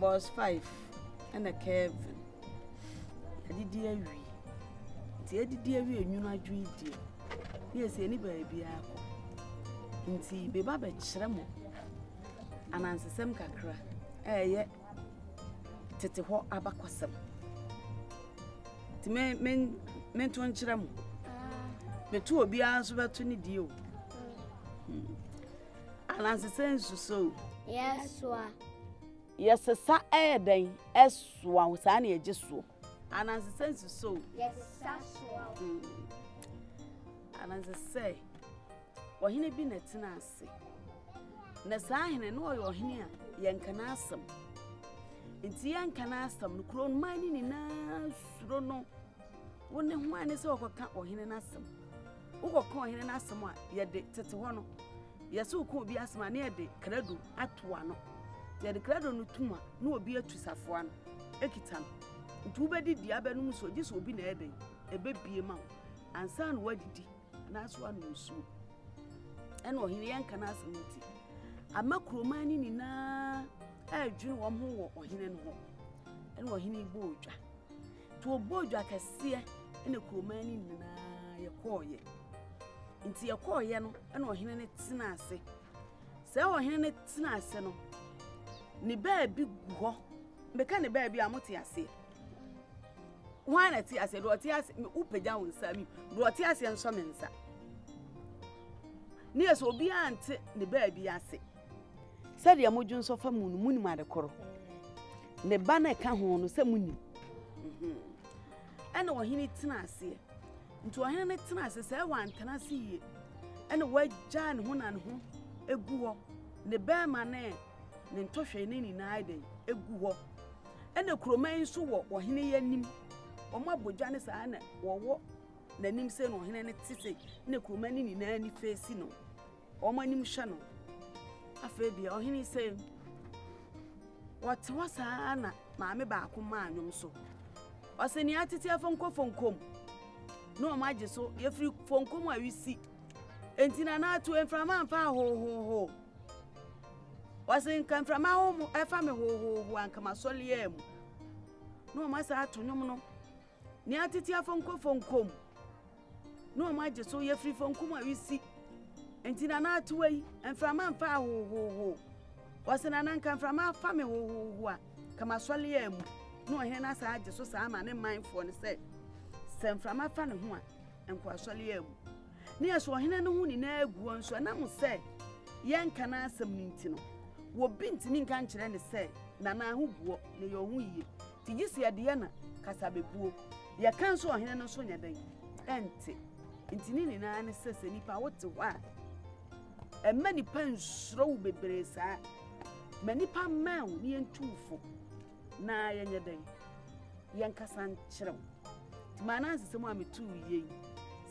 boss 5 and a Kevin. I did dear we. Dear dear we and you not dream dear. Yes, any baby apple. Inti be babet shremo. And answer some cacra. Yet. Tete ho abakwasam. Ti men to nchiramu. Me to obi anso beto ni dio. Ananse sensu so. Yes wa. Yes sa den eswa wo sa na eje so. Ananse sensu so. Yes sa so. Ananse say. Ohene bi na tena ase. Na sa hene no oyo ohene a yenka na asam. Inti yanka na asam no kro mani ni na suro no. Wone ho ane se okoka ohene na asam. Ukoka ohene na asam a ye de tete ho no. Yeso uko obi asam na ye de krado atoa no. Ye de krado no tuma na obi atusafo ano. Ekita no. Nti ubedi di abenu mu so gise obi na eden. Ebebie ma. Ansa no wadidi na so anu nsu. Ene ohene yanka na asam nti. Amakro mani ni na adwene wo ho wo ohene no ho. Ene ohene igbo odwa. To obodwa kese ene kromani nina ye koye. Nti ye koye no ene ohene ne tena ase. Se ohene ne tena ase no ni baabi gu ho. Mbeka ne baabi amote ase. Wana ti ase do ti ase upagya wonsa mi. Do ti ase nso mensa. Ni eso obi ante ne baabi ase. Sade amodwun so fa munu ma de koro. Ne ba na ka ho no se muni. Ene ohene tena ase. Nti ohene ne tena ase se wa antena ase ye. Ene wagya ne ho na ne ho egu ho. Ne ba ma ne ntohwe ne ni na aiden egu ho. Ene kroman so wo ohene yanim. Omo abodwa ne sa na wo nanim se no ohene ne tise ne kroman ni na ni face no. Omo anim hwa no. Afedi ohene se what was ana maame ba akoma anwom so. Oseni atete fonkom. No maje so ye free fonkom a wisi. Entina na atu enframa amfa ho. Wasen kan frama ho efa me ho anka masole yam. No masa atu nwom no. Ni atete fonkom. No maje so ye free fonkom a wisi. Entina na atu yi enframa amfa ho. Wasen ananka frama fa me ho a kama masole yam. No he na sa age so sa ma ne mindful ne say semframa fa ne ho a enko asole amu ne yeso hene ne ho ni na agu nso na mo say yenka na asem ninti no wo bintimi nka nkire ne say na na ho guo ne yo ho yiye ti gisi ade na kasa bebuo ye kan so hene no so nyadan ente ntini ni na ne sese nipa wote ho a emma nipa nsuro wo bebre sa manipa man ni entufo na yenye den yenkasa nkyerem ti mananse semu ametu ye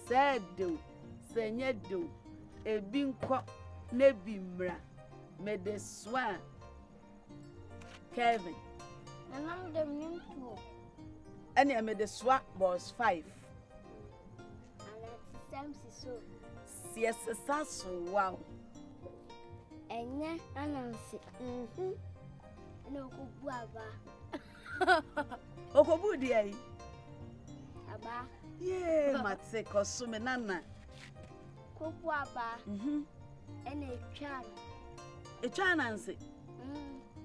sedo senye do ebi nko na bi mra medeswa Kevin anam dem nimtu ene medeswa boss 5 and it seems so siesa so wow enye ananse no kubu aba okobu di ai aba ye matse kosume nana kubu aba ene etwa nanse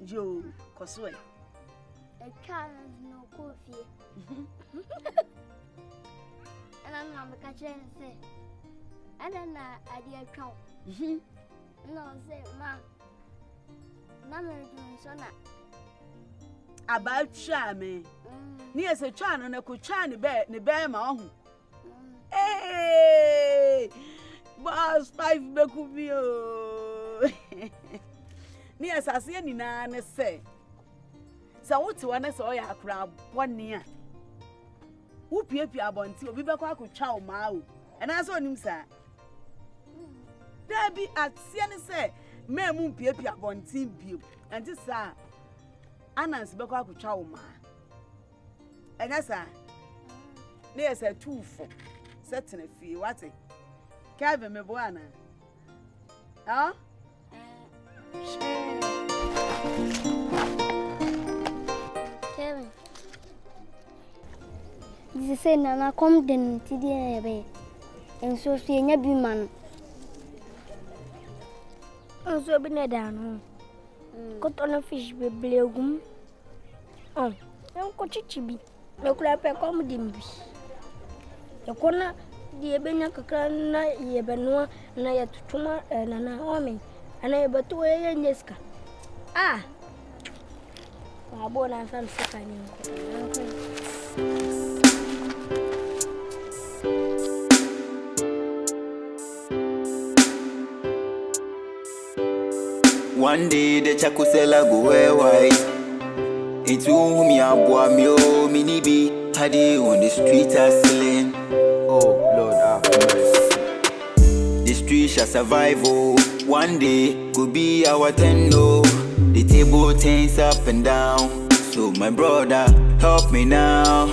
jo koswe etwa no kofi ana na me ka chense ana na adi etwa no se ma na me dun so na about chame ni ese twa no na ko twa ne be ma ohu eh boss 5 be ku bi o ni asase ni na ne se sa wote wa na se o ya akra bone a wo piapia abonti obi be kwa akotwa o ma o ena so onim sa da bi atie ne se memu piapia abonti bio enti sa anansi be kwa akotwa o ma enya sa ne yesa tufo setene fie wate Kevin me boana to say, Nana, come then to the bay. And so she never be man. And so be down. Got on a fish be blue. Oh, I'm cochibi. No clap a comedy. The corner, the Benacana, Yebanoa, and I had to Tuma and an army, and I but 2 a.m. Yeska. Ah, I born and found One day the chakusela go wear white. It's whom ya boy me oh mini be paddy on the street hustling. Oh Lord have mercy. The street shall survive oh. One day could be our turn oh. The table turns up and down. So my brother help me now.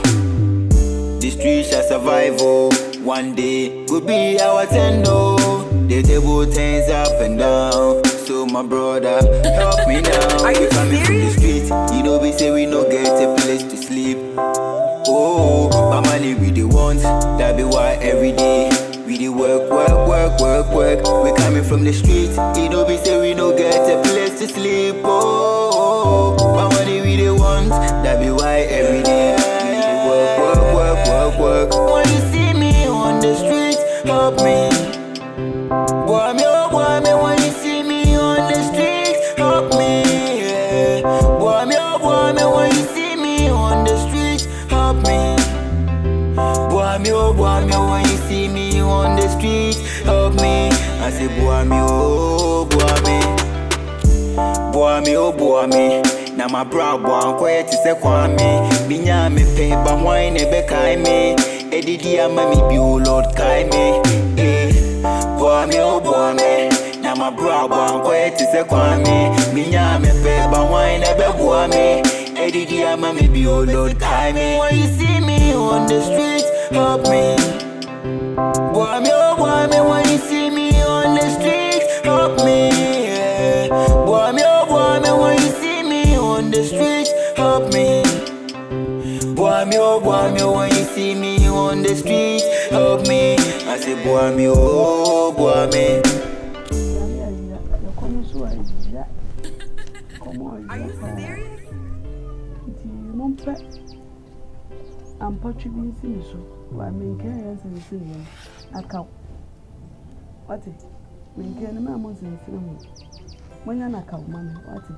The street shall survive oh. One day could be our turn oh. The table turns up and down. So my brother, help me now. Are you coming from the street? You know we say we no get a place to sleep. Oh, my money we the want. That be why every day we the work. We coming from the street. You know we say we no get a place to sleep. Oh, my money we the want. That be why every day we the work. When you see me on the street, help me. Boy, me, when you see me on the street, help me. Yeah. Boy, me, when you see me on the street, help me. Boy, me, when you see me on the street, help me. I say, boy, me, boy, me. Now my bra, boy, quiet to say, Kwame. Binya me pay, but why never kai me? Edidi, I'm a me, Lord, kai me. Boy, me, now my bra, boy, quiet to say, Kwame. Binya me pay, but why never boy me? Edidi, I'm a me, Lord, kai me. When you see me on the street, help me. Boy, me, when you see me on the street, help me. Yeah. Boy, me, when you see me on the street, help me. Boy, me, when you see me on the street, help me. I say, boy, me. Are you serious? I'm Portuguese, so I mean, can I say, I can't. What it? When can a man was in cinema? When you're not count money, what it?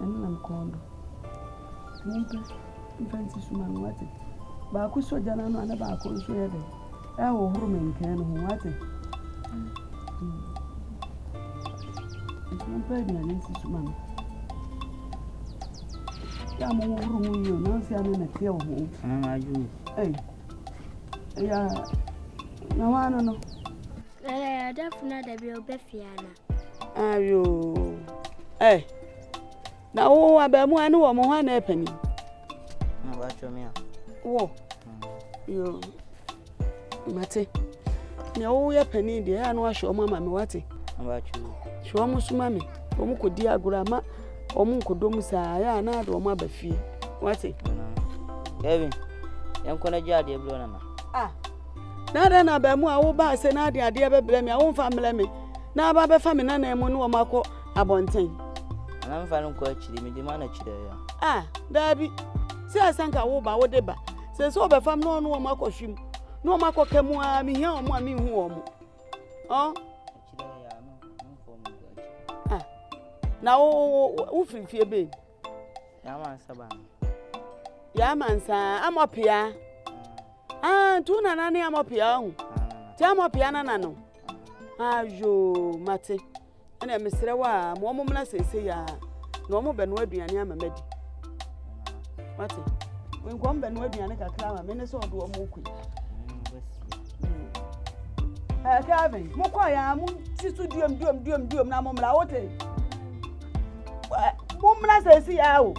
And I'm called. Fancy woman, what it? But I could so done and about could show it. I will room can what it? It's not pregnant, woman. I'm all room you, now see I'm in a clear home. Hey, yeah, no, I don't know. I definitely be a Beffiana. Are you? Hey, now I bet one woman one penny. Whoa, you, Mate. No, your penny, dear, and wash your mamma, what it? Show almost mammy, Omuko dear grandma, Omuko domicile, I know my Beffy. What it? Kevin, I'm going to jar the blonde. Ah, now then I bet more. I will buy Senadia, dear, blame your own family. Now, Baba family, and I'm one Marco Abontain. And I'm finding quite chilly, me demand. Ah, Darby, say I sank a woba, whatever. Says over from no Marco Shim. No Marco Camua, me here, me home. Oh, ah, now, who feel fear, babe? Yaman, sir, I'm up here. Ah, two nanny, I'm up here. Jam up piano, no. Ah, you, Mate. And I'm Mr. Wa, Momma say, no more than wedding, and I'm a med. Mate, when come Ben wedding, and I climb a minute or do a moku. Calvin, Mokoya, Sister Dum, Namon Laote. Woman, I say, how.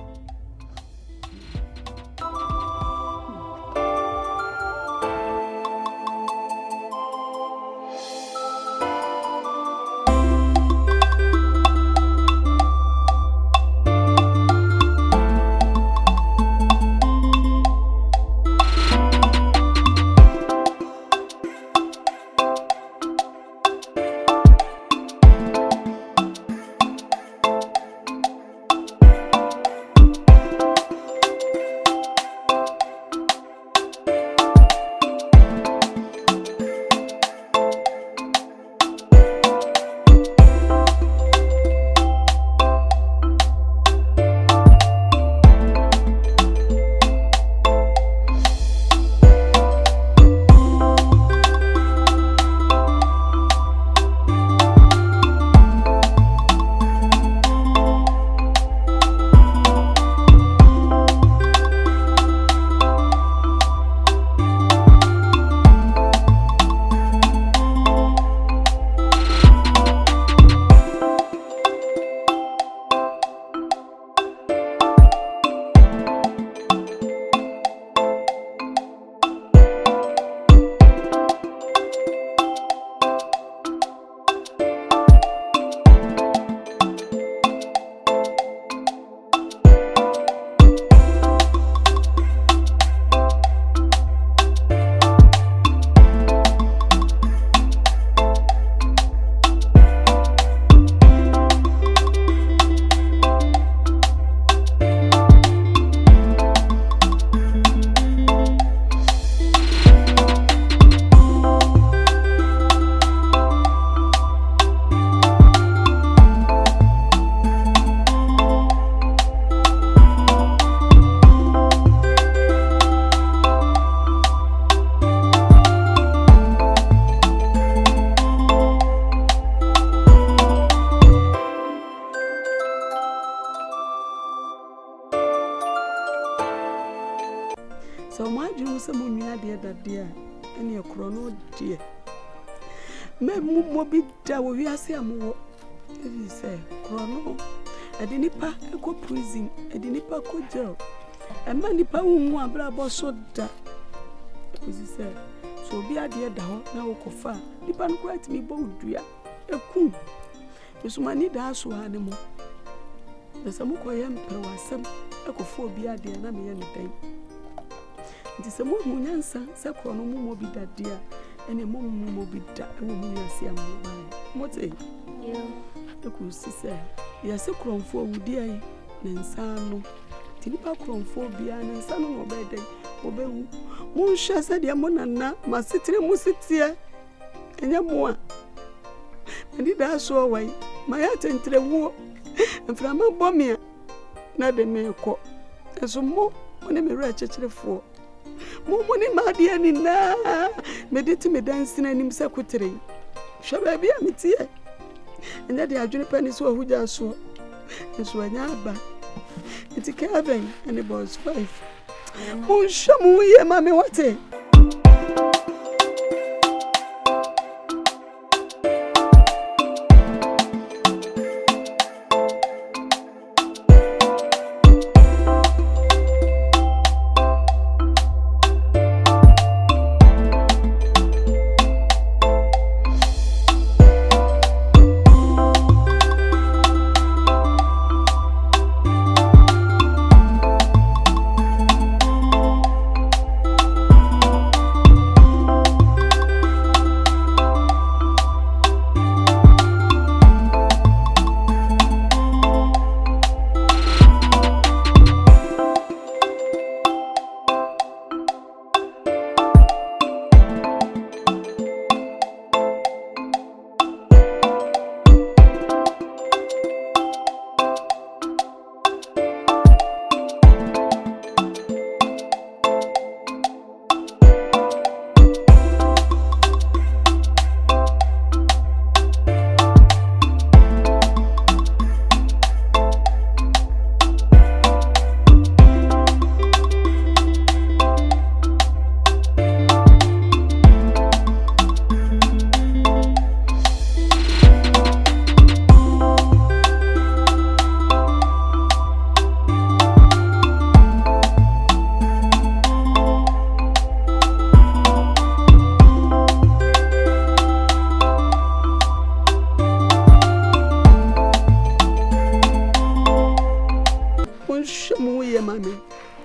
So my dream was a moon that dear, and your chrono dear. May mobi da we are saying more. If you say chrono, I didn't pack a co prison, I didn't pack a jail. And many pound one bravo so that. As he said, so be a dear dog now go far. The pan quite me both dear. A coon. Miss Money does so animal. The Samuko Emperor was some ecophobia dear, and me anything. It is a moon answer, Sacro no more be that dear, and a moon will be that woman I see a mobile. What's it? The Kusi said, yes, a crown for dear, Nansano. Tinipa chromophobia and son of obey. Obey. Monsha said, Yamonana, my city musitia, and Yamoa. And it does so away. My attend to the war, and from a bomber, not the mail court. And so more when I'm a wretched for. More money, my dear Nina, meditating me dancing and him secretary. Shall I be a meteor? And that the Adrian pennies who just saw. And so I never. It's a cabin and it was 5. Oh, show me, mammy, what it?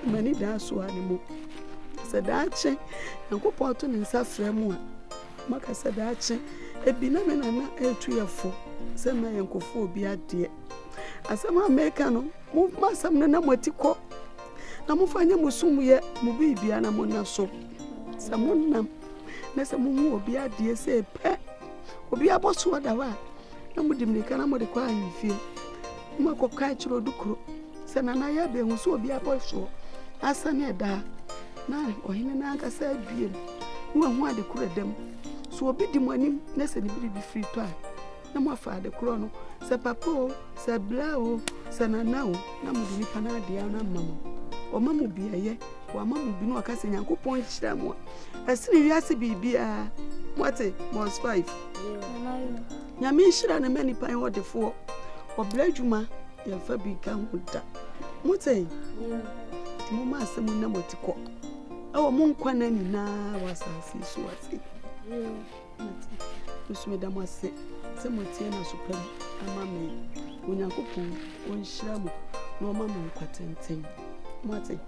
Many dance so animal. Said Archie, and go pot in Safremo. Maka said Archie, a binamina a 3 or 4. Send my uncle 4 be a dear. As a man mecano, move my some namatico. Namufanya Musumu yet, Mubi Biana Mona so. Some nam. Nessa Mumu will be a dear say, pet. Will be a boss what I want. No more dimnicana more the crying fear. Mako Kaitro Ducro. Sanaya be who so be a boy so. Asane da na ohine na aka sa biem wo hu ade kura dem so obi di monim na se ne bi free to na mo afa ade kura no se papo se blao se nanao na mo di pana ade na mamo o mamu biaye wa mamu bi no aka se Nyankopon hira mo asiri wiase bibia mote mos 5 nyame hira na mani pan wodefo obladwuma ya fa bi kan huda mote Mama asemu na motiko. Awo munkwana ni na wasasi so ase. Usme da mwase. Se motie na supem ama me. Onyankopon onhyira mo na o mama nkwatenten. Mote.